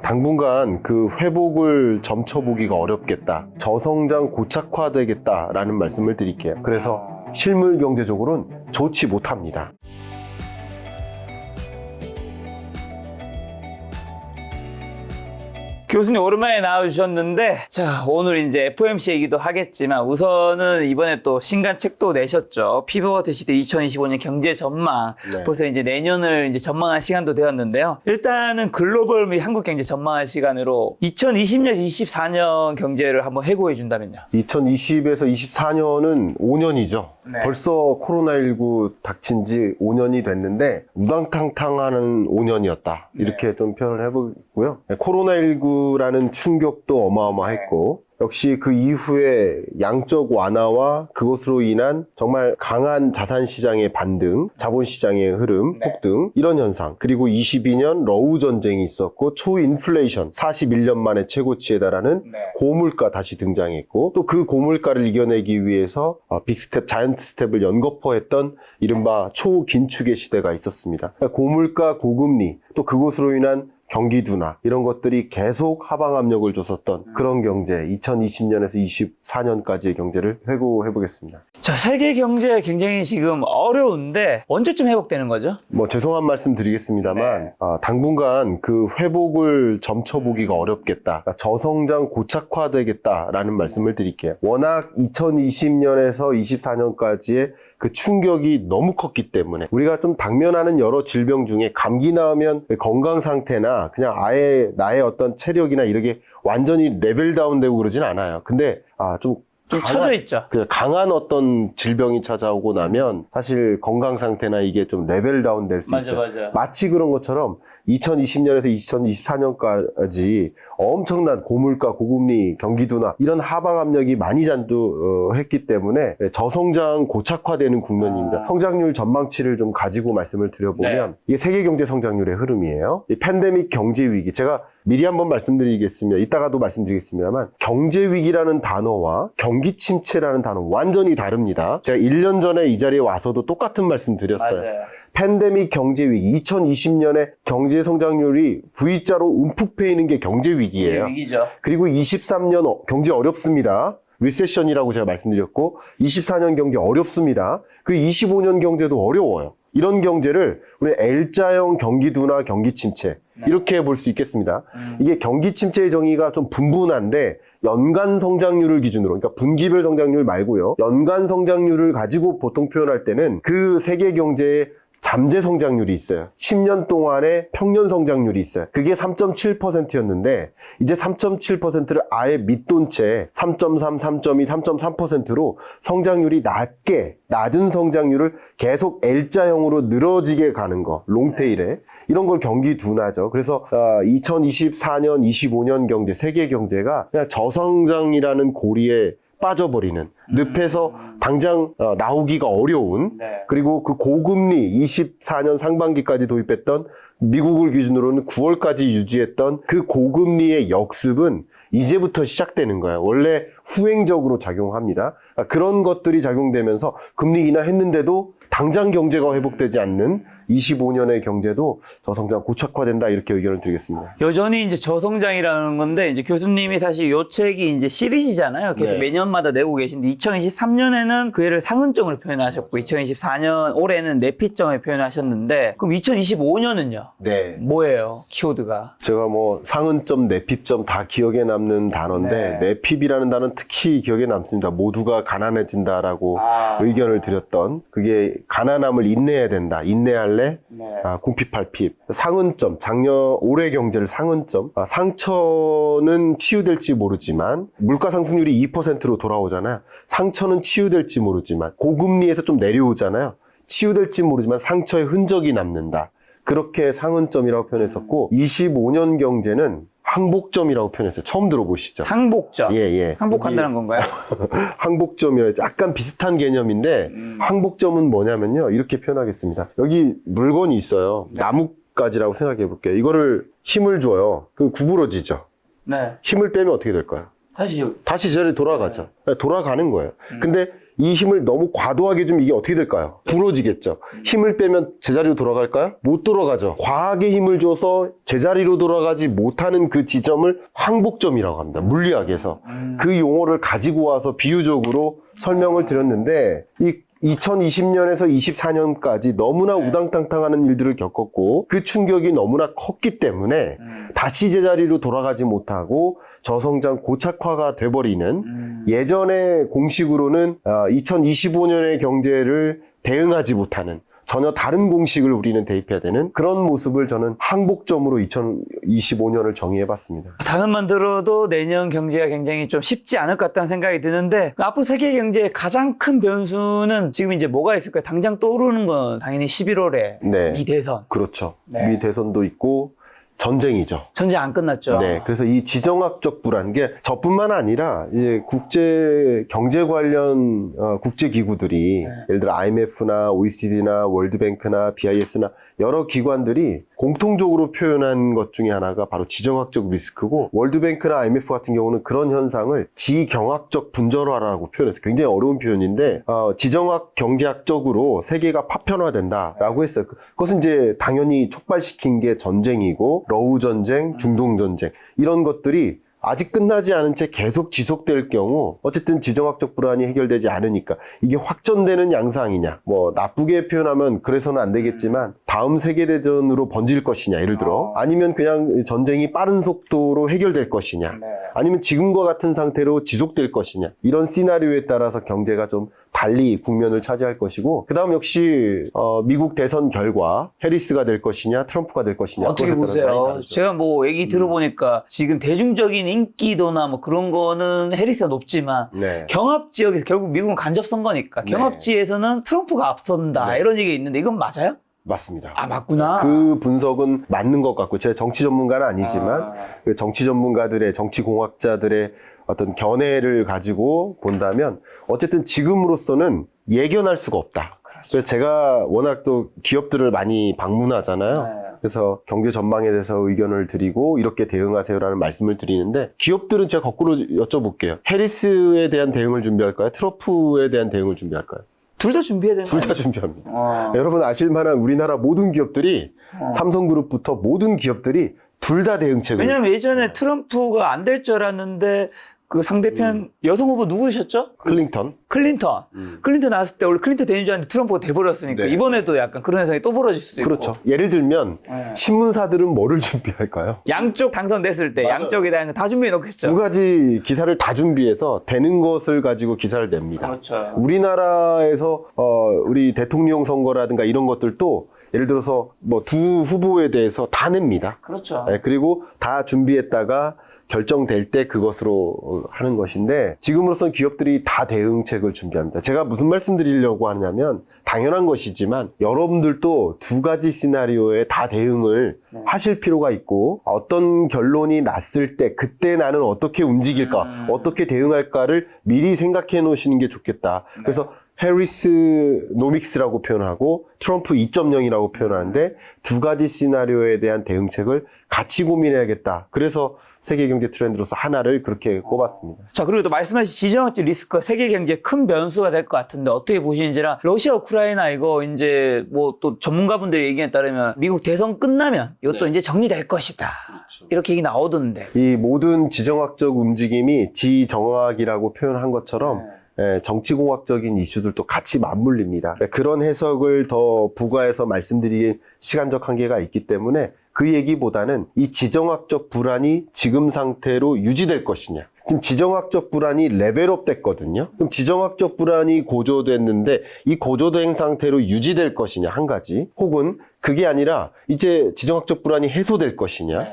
당분간 그 회복을 점쳐보기가 어렵겠다. 저성장 고착화되겠다라는 말씀을 드릴게요. 그래서 실물 경제적으로는 좋지 못합니다. 교수님 오랜만에 나와주셨는데, 자, 오늘 이제 FOMC 얘기도 하겠지만, 우선은 이번에 또 신간 책도 내셨죠. 피벗 시대 2025년 경제 전망. 네. 벌써 이제 내년을 이제 전망할 시간도 되었는데요. 일단은 글로벌 및 한국 경제 전망할 시간으로 2020년, 24년 경제를 한번 해고해 준다면요. 2020에서 24년은 5년이죠. 네. 벌써 코로나19 닥친 지 5년이 됐는데 우당탕탕하는 5년이었다. 이렇게 좀 표현을 해보고요. 코로나19라는 충격도 어마어마했고 역시 그 이후에 양적 완화와 그것으로 인한 정말 강한 자산시장의 반등, 자본시장의 흐름, 폭등 이런 현상, 그리고 22년 러우 전쟁이 있었고 초인플레이션 41년 만에 최고치에 달하는 고물가 다시 등장했고 또 그 고물가를 이겨내기 위해서 빅스텝, 자이언트 스텝을 연거푸했던 이른바 초긴축의 시대가 있었습니다. 그러니까 고물가, 고금리 또 그것으로 인한 경기 둔화 이런 것들이 계속 하방 압력을 줬었던 그런 경제 2020년에서 24년까지의 경제를 회고해 보겠습니다. 자, 세계 경제 굉장히 지금 어려운데 언제쯤 회복되는 거죠? 뭐 죄송한 말씀 드리겠습니다만 당분간 그 회복을 점쳐보기가 어렵겠다. 그러니까 저성장 고착화되겠다라는 말씀을 드릴게요. 워낙 2020년에서 24년까지의 그 충격이 너무 컸기 때문에 우리가 좀 당면하는 여러 질병 중에 감기 나으면 건강 상태나 그냥 아예 나의 어떤 체력이나 이렇게 완전히 레벨 다운되고 그러진 않아요. 근데 좀 쳐져 있죠. 강한 어떤 질병이 찾아오고 나면 사실 건강 상태나 이게 좀 레벨 다운 될 수 있어요. 맞아. 마치 그런 것처럼 2020년에서 2024년까지 엄청난 고물가, 고금리, 경기 둔화 이런 하방 압력이 많이 잔두했기 때문에 저성장 고착화되는 국면입니다. 성장률 전망치를 좀 가지고 말씀을 드려보면 이게 세계 경제 성장률의 흐름이에요. 이 팬데믹 경제 위기, 제가 미리 한번 말씀드리겠습니다. 이따가도 말씀드리겠습니다만 경제 위기라는 단어와 경기 침체라는 단어 완전히 다릅니다. 제가 1년 전에 이 자리에 와서도 똑같은 말씀 드렸어요. 맞아요. 팬데믹 경제 위기, 2020년에 경제 성장률이 V자로 움푹 패이는 게 경제 위기예요. 위기죠. 그리고 23년 경제 어렵습니다. 리세션이라고 제가 말씀드렸고 24년 경제 어렵습니다. 그리고 25년 경제도 어려워요. 이런 경제를 우리 L자형 경기 둔화, 경기 침체 이렇게 볼 수 있겠습니다. 이게 경기 침체의 정의가 좀 분분한데 연간 성장률을 기준으로, 그러니까 분기별 성장률 말고요. 연간 성장률을 가지고 보통 표현할 때는 그 세계 경제의 잠재 성장률이 있어요. 10년 동안의 평년 성장률이 있어요. 그게 3.7%였는데 이제 3.7%를 아예 밑돈 채 3.3, 3.2, 3.3%로 성장률이 낮은 성장률을 계속 L자형으로 늘어지게 가는 거, 롱테일에 이런 걸 경기 둔화죠. 그래서 2024년, 25년 경제, 세계 경제가 그냥 저성장이라는 고리에 빠져버리는, 늪에서 당장 나오기가 어려운, 그리고 그 고금리 24년 상반기까지 도입했던, 미국을 기준으로는 9월까지 유지했던 그 고금리의 역습은 이제부터 시작되는 거예요. 원래 후행적으로 작용합니다. 그런 것들이 작용되면서 금리 인하했는데도 당장 경제가 회복되지 않는 25년의 경제도 저성장 고착화된다, 이렇게 의견을 드리겠습니다. 여전히 이제 저성장이라는 건데, 이제 교수님이 사실 요 책이 이제 시리즈잖아요. 계속 매년마다 내고 계신데, 2023년에는 그 해를 상흔점을 표현하셨고, 2024년 올해는 내피점을 표현하셨는데, 그럼 2025년은요? 네. 뭐예요? 키워드가? 제가 뭐 상흔점, 내핍점 다 기억에 남는 단어인데 내핍이라는 단어는 특히 기억에 남습니다. 모두가 가난해진다라고 의견을 드렸던, 그게 가난함을 인내해야 된다. 인내할래? 궁핍할핍. 상흔점, 올해 경제를 상흔점. 상처는 치유될지 모르지만 물가 상승률이 2%로 돌아오잖아요. 상처는 치유될지 모르지만 고금리에서 좀 내려오잖아요. 치유될지 모르지만 상처의 흔적이 남는다. 그렇게 상흔점이라고 표현했었고 25년 경제는 항복점이라고 표현했어요. 처음 들어보시죠? 항복점. 예. 항복한다는 건가요? 항복점이라 약간 비슷한 개념인데 항복점은 뭐냐면요. 이렇게 표현하겠습니다. 여기 물건이 있어요. 나뭇가지라고 생각해 볼게요. 이거를 힘을 줘요. 그 구부러지죠. 힘을 빼면 어떻게 될까요? 다시 다시 제자리에 돌아가죠. 돌아가는 거예요. 근데 이 힘을 너무 과도하게 주면 이게 어떻게 될까요? 부러지겠죠. 힘을 빼면 제자리로 돌아갈까요? 못 돌아가죠. 과하게 힘을 줘서 제자리로 돌아가지 못하는 그 지점을 항복점이라고 합니다. 물리학에서. 그 용어를 가지고 와서 비유적으로 설명을 드렸는데, 이 2020년에서 24년까지 너무나 우당탕탕하는 일들을 겪었고 그 충격이 너무나 컸기 때문에 다시 제자리로 돌아가지 못하고 저성장 고착화가 돼버리는 예전의 공식으로는 2025년의 경제를 대응하지 못하는 전혀 다른 공식을 우리는 대입해야 되는 그런 모습을 저는 항복점으로 2025년을 정의해봤습니다. 단어만 들어도 내년 경제가 굉장히 좀 쉽지 않을 것 같다는 생각이 드는데 앞으로 세계 경제의 가장 큰 변수는 지금 이제 뭐가 있을까요? 당장 떠오르는 건 당연히 11월에 네. 미 대선. 그렇죠. 네. 미 대선도 있고 전쟁이죠. 전쟁 안 끝났죠. 네, 그래서 이 지정학적 불안, 게 저뿐만 아니라 이제 국제 경제 관련 국제 기구들이 예를 들어 IMF나 OECD나 월드뱅크나 BIS나 여러 기관들이 공통적으로 표현한 것 중에 하나가 바로 지정학적 리스크고, 월드뱅크나 IMF 같은 경우는 그런 현상을 지경학적 분절화라고 표현했어요. 굉장히 어려운 표현인데 지정학 경제학적으로 세계가 파편화된다라고 했어요. 그것은 이제 당연히 촉발시킨 게 전쟁이고, 러우 전쟁, 중동 전쟁 이런 것들이 아직 끝나지 않은 채 계속 지속될 경우 어쨌든 지정학적 불안이 해결되지 않으니까 이게 확전되는 양상이냐, 뭐 나쁘게 표현하면 그래서는 안 되겠지만 다음 세계대전으로 번질 것이냐, 예를 들어, 아니면 그냥 전쟁이 빠른 속도로 해결될 것이냐, 아니면 지금과 같은 상태로 지속될 것이냐, 이런 시나리오에 따라서 경제가 좀 달리 국면을 차지할 것이고, 그 다음 역시 미국 대선 결과 해리스가 될 것이냐 트럼프가 될 것이냐, 어떻게 보세요? 제가 뭐 얘기 들어보니까 지금 대중적인 인기도나 뭐 그런 거는 해리스가 높지만 네. 경합 지역에서 결국 미국은 간접 선거니까 경합지에서는 트럼프가 앞선다 이런 얘기가 있는데 이건 맞아요? 맞습니다. 아, 맞구나. 그 분석은 맞는 것 같고, 제가 정치 전문가는 아니지만 그 정치 전문가들의, 정치 공학자들의 어떤 견해를 가지고 본다면 어쨌든 지금으로서는 예견할 수가 없다. 그래서 제가 워낙 또 기업들을 많이 방문하잖아요. 그래서 경제 전망에 대해서 의견을 드리고 이렇게 대응하세요라는 말씀을 드리는데, 기업들은 제가 거꾸로 여쭤볼게요. 해리스에 대한 대응을 준비할까요? 트럼프에 대한 대응을 준비할까요? 둘 다 준비해야 되는 둘 다 준비합니다. 여러분 아실 만한 우리나라 모든 기업들이 삼성그룹부터 모든 기업들이 둘 다 대응책을. 왜냐면 예전에 트럼프가 안 될 줄 알았는데 그 상대편 여성 후보 누구셨죠? 클린턴. 클린턴 나왔을 때 원래 클린턴 되는 줄 알았는데 트럼프가 돼버렸으니까 네. 이번에도 약간 그런 현상이 또 벌어질 수도 있고. 그렇죠. 예를 들면 신문사들은 뭐를 준비할까요? 양쪽 당선됐을 때 맞아요. 양쪽에 대한 거 다 준비해 놓겠죠. 두 가지 기사를 다 준비해서 되는 것을 가지고 기사를 냅니다. 그렇죠. 우리나라에서 우리 대통령 선거라든가 이런 것들도 예를 들어서 뭐 두 후보에 대해서 다 냅니다. 그렇죠. 네, 그리고 다 준비했다가 결정될 때 그것으로 하는 것인데, 지금으로선 기업들이 다 대응책을 준비합니다. 제가 무슨 말씀 드리려고 하냐면, 당연한 것이지만 여러분들도 두 가지 시나리오에 다 대응을 하실 필요가 있고, 어떤 결론이 났을 때 그때 나는 어떻게 움직일까, 어떻게 대응할까를 미리 생각해 놓으시는 게 좋겠다. 그래서 해리스 노믹스라고 표현하고 트럼프 2.0이라고 표현하는데, 두 가지 시나리오에 대한 대응책을 같이 고민해야겠다. 그래서 세계 경제 트렌드로서 하나를 그렇게 꼽았습니다. 자, 그리고 또 말씀하신 지정학적 리스크가 세계 경제에 큰 변수가 될 것 같은데 어떻게 보시는지랑, 러시아 우크라이나 이거 이제 뭐 또 전문가분들의 얘기에 따르면 미국 대선 끝나면 이것도 이제 정리될 것이다. 그렇죠. 이렇게 얘기 나오던데. 이 모든 지정학적 움직임이 지정학이라고 표현한 것처럼 정치공학적인 이슈들도 같이 맞물립니다. 그런 해석을 더 부과해서 말씀드리기 시간적 한계가 있기 때문에 그 얘기보다는 이 지정학적 불안이 지금 상태로 유지될 것이냐. 지금 지정학적 불안이 레벨업 됐거든요. 그럼 지정학적 불안이 고조됐는데 이 고조된 상태로 유지될 것이냐, 한 가지. 혹은 그게 아니라 이제 지정학적 불안이 해소될 것이냐.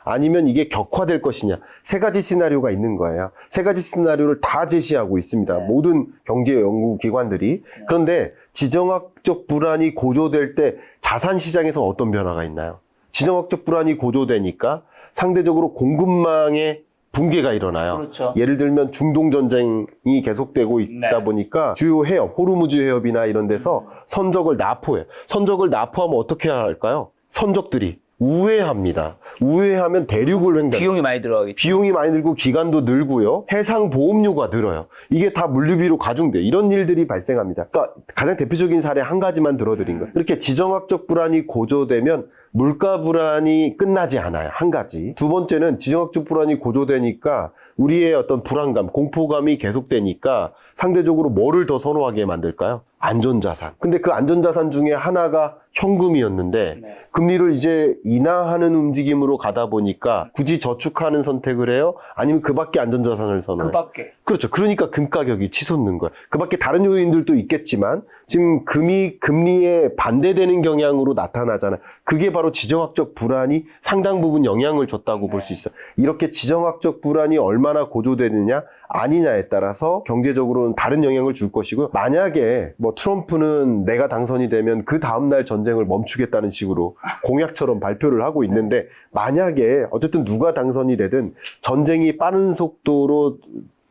아니면 이게 격화될 것이냐. 세 가지 시나리오가 있는 거예요. 세 가지 시나리오를 다 제시하고 있습니다. 모든 경제 연구기관들이. 그런데 지정학적 불안이 고조될 때 자산 시장에서 어떤 변화가 있나요? 지정학적 불안이 고조되니까 상대적으로 공급망의 붕괴가 일어나요. 그렇죠. 예를 들면 중동 전쟁이 계속되고 있다 보니까 주요 해협, 호르무즈 해협이나 이런 데서 선적을 납포해요. 선적을 납포하면 어떻게 해야 할까요? 선적들이 우회합니다. 우회하면 대륙을 횡단. 비용이 많이 들어가겠죠. 비용이 많이 들고 기간도 늘고요. 해상 보험료가 늘어요. 이게 다 물류비로 가중돼. 이런 일들이 발생합니다. 그러니까 가장 대표적인 사례 한 가지만 들어드린 거예요. 이렇게 지정학적 불안이 고조되면 물가 불안이 끝나지 않아요. 한 가지. 두 번째는 지정학적 불안이 고조되니까 우리의 어떤 불안감, 공포감이 계속되니까 상대적으로 뭐를 더 선호하게 만들까요? 안전자산. 근데 그 안전자산 중에 하나가 현금이었는데 금리를 이제 인하하는 움직임으로 가다 보니까 굳이 저축하는 선택을 해요? 아니면 그 밖에 안전자산을 선호해요? 그 밖에. 그렇죠. 그러니까 금 가격이 치솟는 거예요. 그 밖에 다른 요인들도 있겠지만 지금 금리에 반대되는 경향으로 나타나잖아요. 그게 바로 지정학적 불안이 상당 부분 영향을 줬다고 볼 수 있어요. 이렇게 지정학적 불안이 얼마나 고조되느냐 아니냐에 따라서 경제적으로는 다른 영향을 줄 것이고요. 만약에 뭐 트럼프는 내가 당선이 되면 그 다음날 전쟁을 멈추겠다는 식으로 공약처럼 발표를 하고 있는데 만약에 어쨌든 누가 당선이 되든 전쟁이 빠른 속도로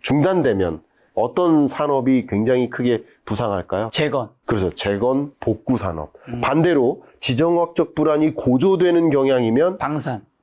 중단되면 어떤 산업이 굉장히 크게 부상할까요? 재건. 그렇죠. 재건, 복구 산업. 반대로 지정학적 불안이 고조되는 경향이면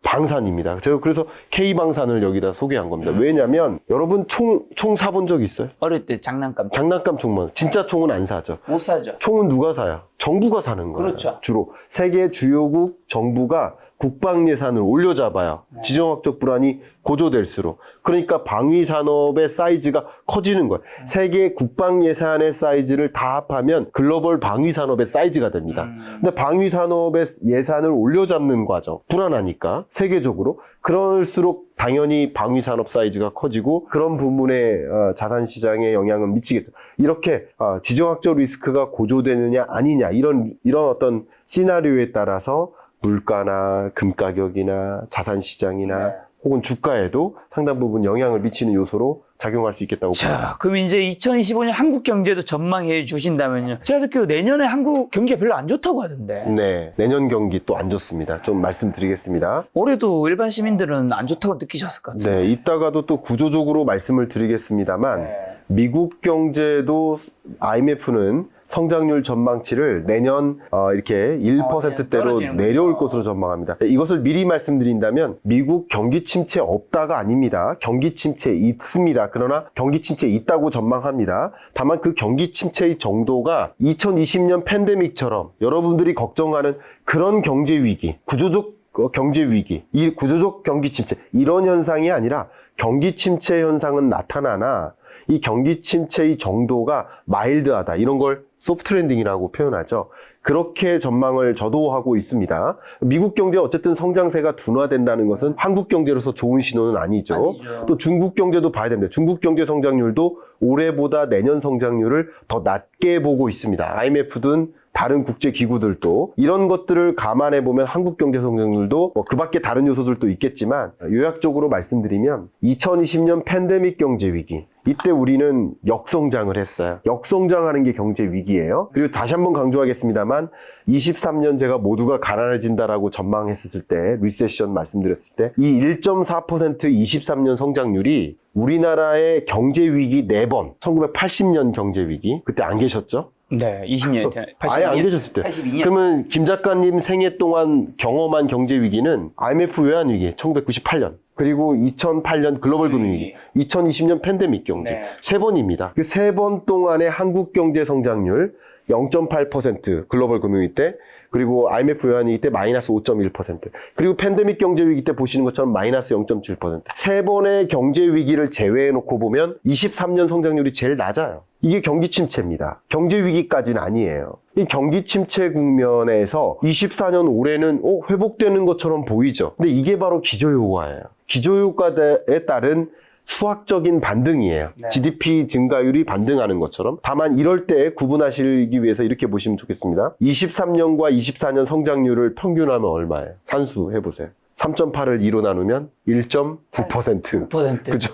방산입니다. 제가 그래서 K방산을 여기다 소개한 겁니다. 왜냐면 여러분 총 사본 적 있어요? 어릴 때 장난감. 장난감 총만. 진짜 총은 안 사죠. 못 사죠. 총은 누가 사요? 정부가 사는 거예요. 그렇죠. 주로 세계 주요국 정부가 국방 예산을 올려잡아요. 지정학적 불안이 고조될수록. 그러니까 방위 산업의 사이즈가 커지는 거예요. 세계 국방 예산의 사이즈를 다 합하면 글로벌 방위 산업의 사이즈가 됩니다. 근데 방위 산업의 예산을 올려잡는 과정, 불안하니까 세계적으로 그럴수록 당연히 방위 산업 사이즈가 커지고 그런 부분에 자산 시장에 영향은 미치겠죠. 이렇게 지정학적 리스크가 고조되느냐 아니냐 이런 어떤 시나리오에 따라서 물가나 금 가격이나 자산 시장이나 혹은 주가에도 상당 부분 영향을 미치는 요소로 작용할 수 있겠다고 봅니다. 자, 그럼 이제 2025년 한국 경제도 전망해 주신다면요. 제가 듣기로 내년에 한국 경기가 별로 안 좋다고 하던데. 네, 내년 경기 또 안 좋습니다. 좀 말씀드리겠습니다. 올해도 일반 시민들은 안 좋다고 느끼셨을 것 같아요. 네, 이따가도 또 구조적으로 말씀을 드리겠습니다만 미국 경제도 IMF는 성장률 전망치를 내년 이렇게 1%대로 내려올 것으로 전망합니다. 이것을 미리 말씀드린다면 미국 경기 침체 없다가 아닙니다. 경기 침체 있습니다. 그러나 경기 침체 있다고 전망합니다. 다만 그 경기 침체의 정도가 2020년 팬데믹처럼 여러분들이 걱정하는 그런 경제 위기, 구조적 경제 위기, 이 구조적 경기 침체 이런 현상이 아니라 경기 침체 현상은 나타나나 이 경기 침체의 정도가 마일드하다. 이런 걸 소프트 랜딩이라고 표현하죠. 그렇게 전망을 저도 하고 있습니다. 미국 경제 어쨌든 성장세가 둔화된다는 것은 한국 경제로서 좋은 신호는 아니죠. 또 중국 경제도 봐야 됩니다. 중국 경제 성장률도 올해보다 내년 성장률을 더 낮게 보고 있습니다. IMF든 다른 국제기구들도 이런 것들을 감안해 보면 한국 경제 성장률도 그 밖에 다른 요소들도 있겠지만 요약적으로 말씀드리면 2020년 팬데믹 경제 위기 이때 우리는 역성장을 했어요. 역성장하는 게 경제 위기예요. 그리고 다시 한번 강조하겠습니다만 23년 제가 모두가 가난해진다라고 전망했을 때 리세션 말씀드렸을 때 이 1.4% 23년 성장률이 우리나라의 경제 위기 4번 1980년 경제 위기 그때 안 계셨죠? 네, 20년 전에. 아예 안 계셨을 때. 82년. 그러면 김 작가님 생애 동안 경험한 경제 위기는 IMF 외환 위기 1998년. 그리고 2008년 글로벌 금융위기, 2020년 팬데믹 경제. 세 번입니다. 그 세 번 동안의 한국 경제 성장률 0.8% 글로벌 금융위기 때, 그리고 IMF 외환위기 때 마이너스 5.1%, 그리고 팬데믹 경제 위기 때 보시는 것처럼 마이너스 0.7%. 세 번의 경제 위기를 제외해 놓고 보면 23년 성장률이 제일 낮아요. 이게 경기 침체입니다. 경제 위기까지는 아니에요. 이 경기 침체 국면에서 24년 올해는 회복되는 것처럼 보이죠. 근데 이게 바로 기저효과예요. 기저효과에 따른 수학적인 반등이에요. 네. GDP 증가율이 반등하는 것처럼. 다만 이럴 때 구분하시기 위해서 이렇게 보시면 좋겠습니다. 23년과 24년 성장률을 평균하면 얼마예요? 산수 해보세요. 3.8을 2로 나누면 1.9%. 9%. 그죠?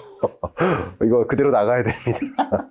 이거 그대로 나가야 됩니다.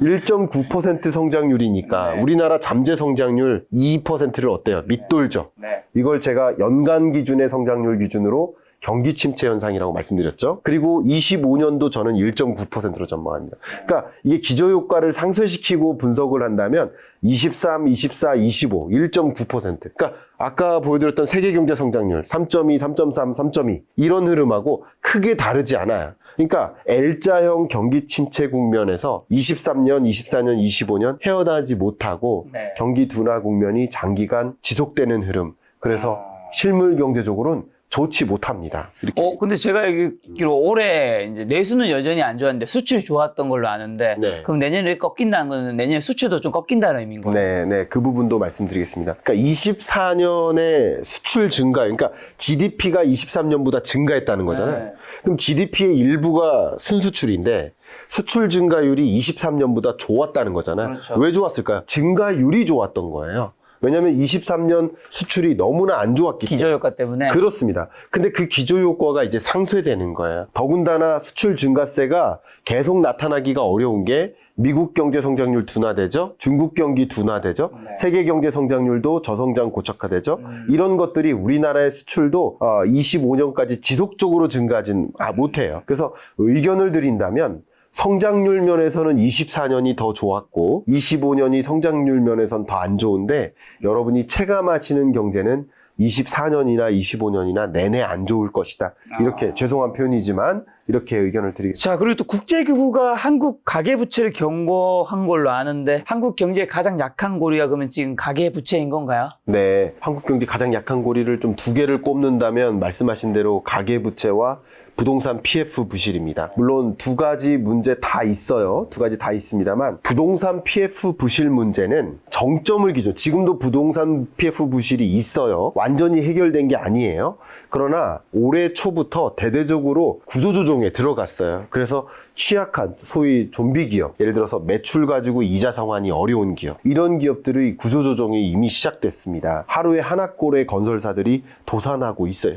1.9% 성장률이니까 네. 우리나라 잠재 성장률 2%를 어때요? 밑돌죠? 네. 이걸 제가 연간 기준의 성장률 기준으로 경기 침체 현상이라고 말씀드렸죠. 그리고 25년도 저는 1.9%로 전망합니다. 그러니까 이게 기저효과를 상쇄시키고 분석을 한다면 23, 24, 25, 1.9%. 그러니까 아까 보여드렸던 세계 경제 성장률 3.2, 3.3, 3.2 이런 흐름하고 크게 다르지 않아요. 그러니까 L자형 경기 침체 국면에서 23년, 24년, 25년 헤어나지 못하고 네. 경기 둔화 국면이 장기간 지속되는 흐름. 그래서 실물 경제적으로는 좋지 못합니다. 이렇게. 근데 제가 알기로 올해 이제 내수는 여전히 안 좋았는데 수출이 좋았던 걸로 아는데 네. 그럼 내년에 꺾인다는 거는 내년에 수출도 좀 꺾인다는 의미인 거예요? 네, 네. 그 부분도 말씀드리겠습니다. 그러니까 24년에 수출 증가, 그러니까 GDP가 23년보다 증가했다는 거잖아요. 네. 그럼 GDP의 일부가 순수출인데 수출 증가율이 23년보다 좋았다는 거잖아요. 그렇죠. 왜 좋았을까요? 증가율이 좋았던 거예요. 왜냐하면 23년 수출이 너무나 안 좋았기 때문에. 기저효과 때문에. 그렇습니다. 근데 그 기저효과가 이제 상쇄되는 거예요. 더군다나 수출 증가세가 계속 나타나기가 어려운 게 미국 경제 성장률 둔화되죠. 중국 경기 둔화되죠. 네. 세계 경제 성장률도 저성장 고착화되죠. 이런 것들이 우리나라의 수출도 25년까지 지속적으로 증가하진 못해요. 그래서 의견을 드린다면 성장률 면에서는 24년이 더 좋았고 25년이 성장률 면에서는 더 안 좋은데 여러분이 체감하시는 경제는 24년이나 25년이나 내내 안 좋을 것이다. 이렇게 죄송한 표현이지만 이렇게 의견을 드리겠습니다. 자, 그리고 또 국제기구가 한국 가계부채를 경고한 걸로 아는데 한국 경제의 가장 약한 고리가 그러면 지금 가계부채인 건가요? 네, 한국 경제 가장 약한 고리를 좀 두 개를 꼽는다면 말씀하신 대로 가계부채와 부동산 PF 부실입니다. 물론 두 가지 문제 다 있어요. 두 가지 다 있습니다만 부동산 PF 부실 문제는 정점을 기준, 지금도 부동산 PF 부실이 있어요. 완전히 해결된 게 아니에요. 그러나 올해 초부터 대대적으로 구조조정에 들어갔어요. 그래서 취약한 소위 좀비 기업, 예를 들어서 매출 가지고 이자 상환이 어려운 기업, 이런 기업들의 구조조정이 이미 시작됐습니다. 하루에 하나꼴의 건설사들이 도산하고 있어요.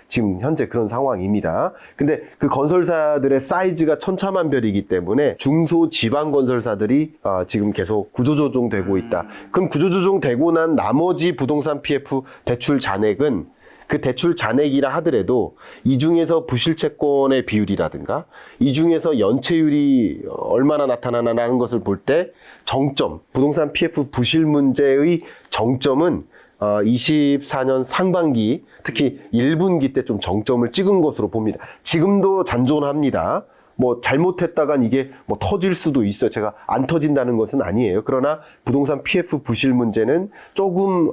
지금 현재 그런 상황입니다. 근데 그 건설사들의 사이즈가 천차만별이기 때문에 중소지방 건설사들이 지금 계속 구조조정되고 있다. 그럼 구조조정되고 난 나머지 부동산 PF 대출 잔액은 그 대출 잔액이라 하더라도 이 중에서 부실채권의 비율이라든가 이 중에서 연체율이 얼마나 나타나나라는 것을 볼 때 정점, 부동산 PF 부실 문제의 정점은 24년 상반기, 특히 1분기 때 좀 정점을 찍은 것으로 봅니다. 지금도 잔존합니다. 뭐 잘못했다간 이게 뭐 터질 수도 있어요. 제가 안 터진다는 것은 아니에요. 그러나 부동산 PF 부실 문제는 조금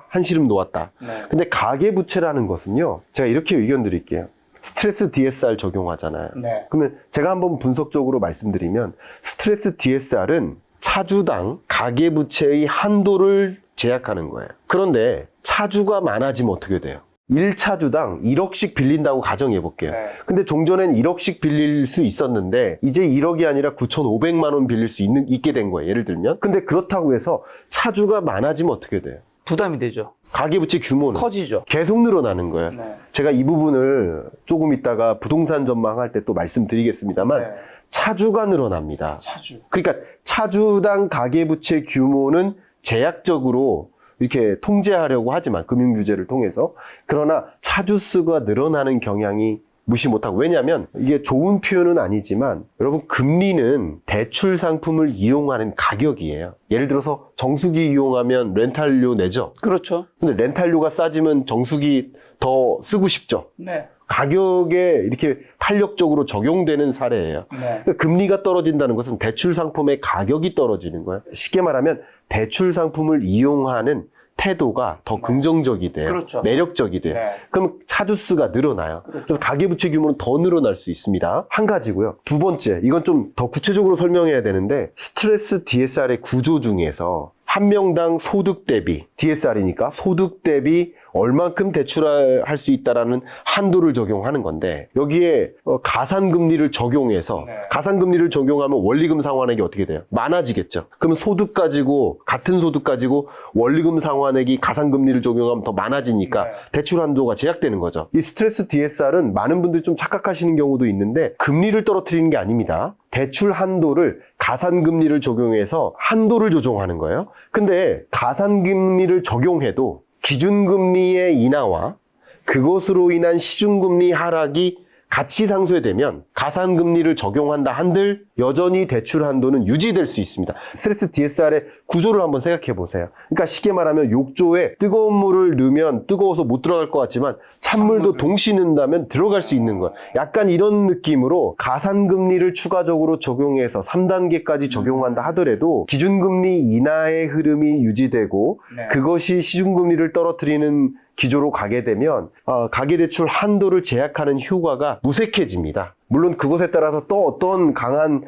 한시름 놓았다. 네. 근데 가계부채라는 것은요, 제가 이렇게 의견 드릴게요. 스트레스 DSR 적용하잖아요. 네. 그러면 제가 한번 분석적으로 말씀드리면 스트레스 DSR은 차주당 가계부채의 한도를 제약하는 거예요. 그런데 차주가 많아지면 어떻게 돼요? 1차주당 1억씩 빌린다고 가정해 볼게요. 네. 근데 종전엔 1억씩 빌릴 수 있었는데 이제 1억이 아니라 9,500만 원 빌릴 수 있게 된 거예요. 예를 들면. 근데 그렇다고 해서 차주가 많아지면 어떻게 돼요? 부담이 되죠. 가계부채 규모는 커지죠. 계속 늘어나는 거예요. 네. 제가 이 부분을 조금 이따가 부동산 전망할 때 또 말씀드리겠습니다만 네. 차주가 늘어납니다. 차주. 그러니까 차주당 가계부채 규모는 제약적으로 이렇게 통제하려고 하지만 금융규제를 통해서 그러나 차주 수가 늘어나는 경향이 무시 못하고 왜냐하면 이게 좋은 표현은 아니지만 여러분 금리는 대출 상품을 이용하는 가격이에요. 예를 들어서 정수기 이용하면 렌탈료 내죠. 그렇죠. 근데 렌탈료가 싸지면 정수기 더 쓰고 싶죠. 네. 가격에 이렇게 탄력적으로 적용되는 사례예요. 네. 그러니까 금리가 떨어진다는 것은 대출 상품의 가격이 떨어지는 거예요. 쉽게 말하면 대출 상품을 이용하는 태도가 더 긍정적이 돼요. 그렇죠. 매력적이 돼요. 네. 그럼 차주 수가 늘어나요. 그래서 가계부채 규모는 더 늘어날 수 있습니다. 한 가지고요. 두 번째, 이건 좀 더 구체적으로 설명해야 되는데 스트레스 DSR의 구조 중에서 한 명당 소득 대비, DSR이니까 소득 대비 얼만큼 대출할 수 있다라는 한도를 적용하는 건데 여기에 가산금리를 적용해서 가산금리를 적용하면 원리금 상환액이 어떻게 돼요? 많아지겠죠. 그러면 소득 가지고 같은 소득 가지고 원리금 상환액이 가산금리를 적용하면 더 많아지니까 대출 한도가 제약되는 거죠. 이 스트레스 DSR은 많은 분들이 좀 착각하시는 경우도 있는데 금리를 떨어뜨리는 게 아닙니다. 대출 한도를 가산금리를 적용해서 한도를 조정하는 거예요. 근데 가산금리를 적용해도 기준금리의 인하와 그것으로 인한 시중금리 하락이 같이 상쇄되면 가산금리를 적용한다 한들 여전히 대출 한도는 유지될 수 있습니다. 스트레스 DSR의 구조를 한번 생각해 보세요. 그러니까 쉽게 말하면 욕조에 뜨거운 물을 넣으면 뜨거워서 못 들어갈 것 같지만 찬물도 동시에 넣는다면 들어갈 수 있는 거예요. 약간 이런 느낌으로 가산금리를 추가적으로 적용해서 3단계까지 적용한다 하더라도 기준금리 인하의 흐름이 유지되고 그것이 시중금리를 떨어뜨리는 기조로 가게 되면 가계대출 한도를 제약하는 효과가 무색해집니다. 물론 그것에 따라서 또 어떤 강한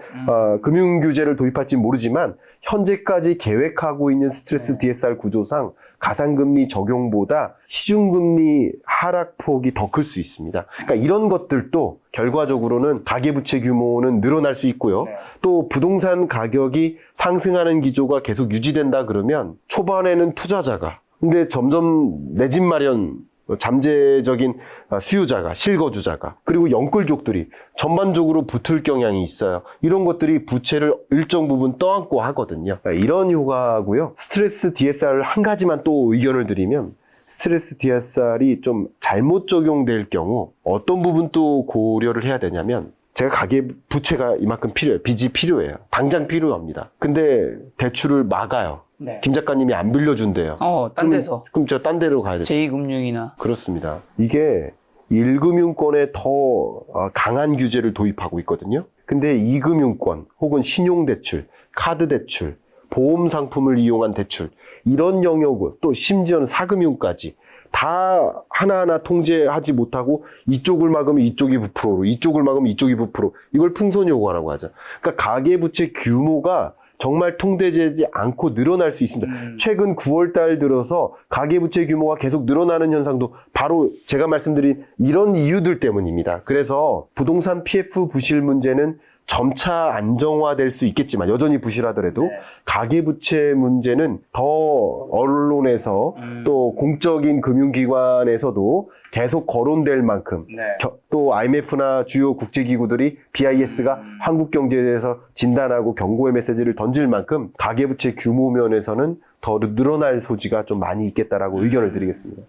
금융규제를 도입할지 모르지만 현재까지 계획하고 있는 스트레스 DSR 구조상 가산금리 적용보다 시중금리 하락폭이 더 클 수 있습니다. 그러니까 이런 것들도 결과적으로는 가계부채 규모는 늘어날 수 있고요. 또 부동산 가격이 상승하는 기조가 계속 유지된다 그러면 초반에는 투자자가 근데 점점 내 집 마련 잠재적인 수요자가 실거주자가 그리고 영끌족들이 전반적으로 붙을 경향이 있어요. 이런 것들이 부채를 일정 부분 떠안고 하거든요. 이런 효과고요. 스트레스 DSR을 한 가지만 또 의견을 드리면 스트레스 DSR이 좀 잘못 적용될 경우 어떤 부분 또 고려를 해야 되냐면 제가 가계 부채가 이만큼 필요해요. 빚이 필요해요. 당장 필요합니다. 근데 대출을 막아요. 김 작가님이 안 빌려준대요. 딴 데서. 그럼 저 딴 데로 가야 돼요. 제2금융이나. 그렇습니다. 이게 1금융권에 더 강한 규제를 도입하고 있거든요. 근데 2금융권 혹은 신용대출, 카드대출, 보험상품을 이용한 대출 이런 영역을 또 심지어는 4금융까지 다 하나하나 통제하지 못하고 이쪽을 막으면 이쪽이 부풀어로 이쪽을 막으면 이쪽이 부풀어 이걸 풍선요구라고 하죠. 그러니까 가계부채 규모가 정말 통제되지 않고 늘어날 수 있습니다. 최근 9월 달 들어서 가계부채 규모가 계속 늘어나는 현상도 바로 제가 말씀드린 이런 이유들 때문입니다. 그래서 부동산 PF 부실 문제는 점차 안정화될 수 있겠지만 여전히 부실하더라도 가계부채 문제는 더 언론에서 또 공적인 금융기관에서도 계속 거론될 만큼 또 IMF나 주요 국제기구들이 BIS가 한국 경제에 대해서 진단하고 경고의 메시지를 던질 만큼 가계부채 규모 면에서는 더 늘어날 소지가 좀 많이 있겠다라고 의견을 드리겠습니다.